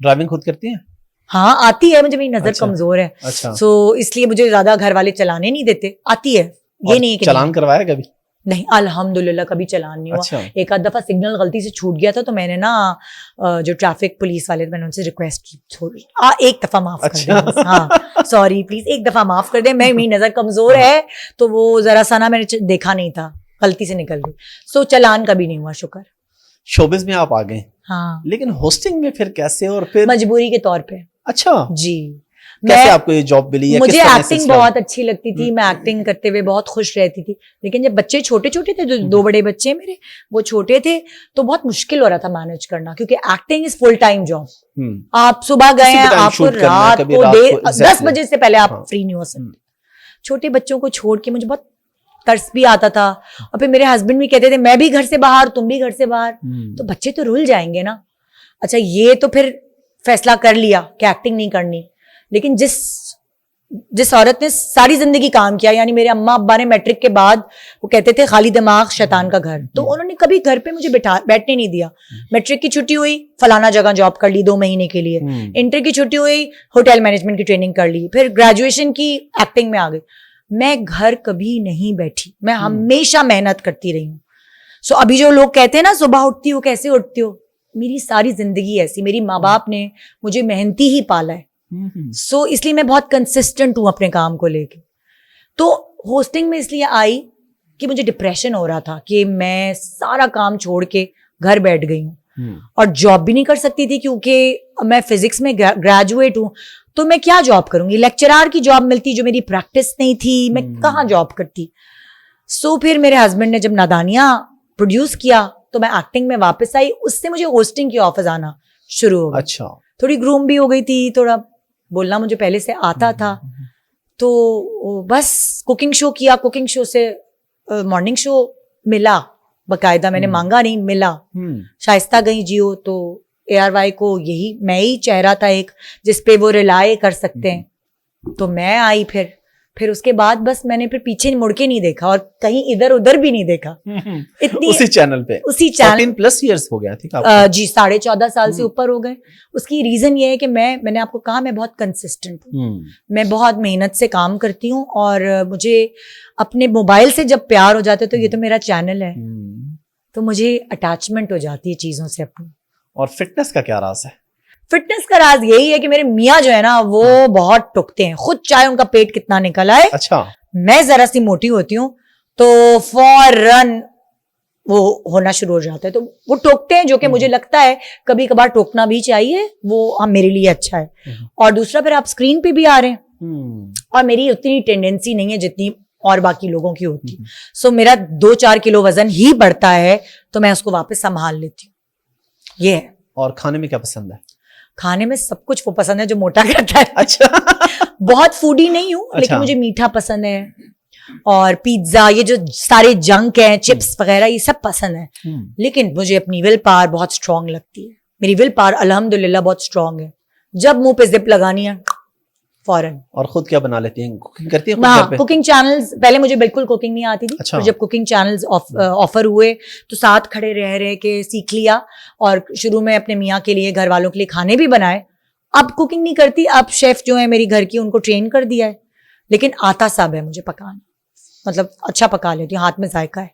Driving खुद करती हैं? हाँ आती है मुझे, मेरी नजर अच्छा। कमजोर है। अच्छा। सो इसलिए मुझे ज्यादा घर वाले चलाने नहीं देते, आती है, ये और नहीं है कि चलान करवाया कभी? नहीं, अल्हम्दुलिल्लाह कभी चलान नहीं हुआ। अच्छा। एक आध दफा सिग्नल गलती से छूट गया था तो मैंने ना जो ट्रैफिक पुलिस वाले थे मैंने उनसे रिक्वेस्ट की, एक दफा माफ कर अच्छा। दे, हाँ सॉरी प्लीज एक दफा माफ कर दे, मेरी नजर कमजोर है तो वो जरा सा ना मैंने देखा नहीं था, गलती से निकल गई। सो चलान कभी नहीं हुआ, शुक्र। शोबिज में आप आ गए, हाँ लेकिन होस्टिंग में फिर कैसे? और फिर मजबूरी के तौर पे। अच्छा जी, कैसे आपको ये जॉब मिली? या मुझे किस तरह एक्टिंग सिलसिला? बहुत अच्छी लगती थी, मैं एक्टिंग करते हुए बहुत खुश रहती थी, लेकिन जब बच्चे छोटे छोटे थे, जो दो बड़े बच्चे मेरे वो छोटे थे, तो बहुत मुश्किल हो रहा था मैनेज करना, क्योंकि acting is full time job. आप सुबह गए हैं, आपको रात को 10 बजे से पहले आप फ्री नहीं हो सकते। छोटे बच्चों को छोड़ के मुझे बहुत तरस भी आता था, और फिर मेरे हस्बैंड भी कहते थे मैं भी घर से बाहर, तुम भी घर से बाहर, तो बच्चे तो रुल जाएंगे ना। अच्छा, ये तो फिर फैसला कर लिया कि एक्टिंग नहीं करनी, लेकिन जिस औरत ने सारी जिंदगी काम किया, यानी मेरे अम्मा अब्बा ने मैट्रिक के बाद वो कहते थे खाली दिमाग शैतान का घर, तो उन्होंने कभी घर पे मुझे बैठने नहीं दिया। मैट्रिक की छुट्टी हुई, फलाना जगह जॉब कर ली 2 महीने के लिए, इंटर की छुट्टी हुई, होटल मैनेजमेंट की ट्रेनिंग कर ली, फिर ग्रेजुएशन की एक्टिंग में आ गई। मैं घर कभी नहीं बैठी, मैं हमेशा मेहनत करती रही हूँ। सो अभी जो लोग कहते हैं ना सुबह उठती हो, कैसे उठती हो, मेरी सारी जिंदगी ऐसी, मेरी माँ बाप ने मुझे मेहनती ही पाला है। सो इसलिए मैं बहुत कंसिस्टेंट हूं अपने काम को लेके। तो होस्टिंग में इसलिए आई कि मुझे डिप्रेशन हो रहा था कि मैं सारा काम छोड़ के घर बैठ गई हूँ, और जॉब भी नहीं कर सकती थी क्योंकि मैं फिजिक्स में ग्रेजुएट हूँ, तो मैं क्या जॉब करूंगी? लेक्चरार की जॉब मिलती जो मेरी प्रैक्टिस नहीं थी, मैं कहाँ जॉब करती। सो फिर मेरे हस्बैंड ने जब नादानियां प्रोड्यूस किया तो मैं एक्टिंग में वापस आई, उससे मुझे होस्टिंग की ऑफर्स आना शुरू हो गई। अच्छा। थोड़ी ग्रूम भी हो गई थी, थोड़ा बोलना मुझे पहले से आता था, तो बस कुकिंग शो किया, कुकिंग शो से मॉर्निंग शो मिला बकायदा, मैंने मांगा नहीं, मिला। शाइस्ता गई जियो, तो ARY को यही मैं ही चेहरा था एक जिसपे वो रिलाय कर सकते हैं, तो मैं आई। फिर उसके बाद बस मैंने फिर पीछे मुड़ के नहीं देखा और कहीं इधर उधर भी नहीं देखा। इतनी उसी चैनल पे 14+ इयर्स हो गया था जी, 14.5 साल से ऊपर हो गए। उसकी रीजन ये है कि मैंने आपको कहा मैं बहुत कंसिस्टेंट हूँ, मैं बहुत मेहनत से काम करती हूँ, और मुझे अपने मोबाइल से जब प्यार हो जाता है तो ये तो मेरा चैनल है, तो मुझे अटैचमेंट हो जाती है चीजों से अपनी। और फिटनेस का क्या राज है? फिटनेस का राज यही है कि मेरे मियाँ जो है ना वो बहुत टुकते हैं, खुद चाहे उनका पेट कितना निकल आए। अच्छा। मैं जरा सी मोटी होती हूँ तो फौरन वो होना शुरू हो जाता है, तो वो टोकते हैं, जो कि मुझे लगता है कभी कभार टोकना भी चाहिए, वो मेरे लिए अच्छा है। और दूसरा, फिर आप स्क्रीन पे भी आ रहे हैं, और मेरी उतनी टेंडेंसी नहीं है जितनी और बाकी लोगों की होती। सो मेरा 2-4 किलो वजन ही बढ़ता है तो मैं उसको वापस संभाल लेती हूँ, ये है। और खाने में क्या पसंद है? खाने में सब कुछ वो पसंद है जो मोटा करता है। अच्छा। बहुत फूडी नहीं हूँ, अच्छा। लेकिन मुझे मीठा पसंद है, और पिज्जा, ये जो सारे जंक है, चिप्स वगैरह, ये सब पसंद है। लेकिन मुझे अपनी विल पावर बहुत स्ट्रांग लगती है, मेरी विल पावर अल्हम्दुलिल्लाह बहुत स्ट्रांग है। जब मुंह पे जिप लगानी है फौरन। और खुद क्या बना लेती हैं? कुकिंग करती हैं? हाँ, कुकिंग चैनल्स, पहले मुझे बिल्कुल कुकिंग नहीं आती थी। अच्छा। तो जब कुकिंग चैनल्स ऑफर हुए तो साथ खड़े रह के सीख लिया, और शुरू में अपने मियाँ के लिए, घर वालों के लिए खाने भी बनाए। अब कुकिंग नहीं करती, अब शेफ जो है मेरी घर की, उनको ट्रेन कर दिया है, लेकिन आता सब है मुझे पकाना, मतलब अच्छा पका लेती हूँ, हाथ में जायका है।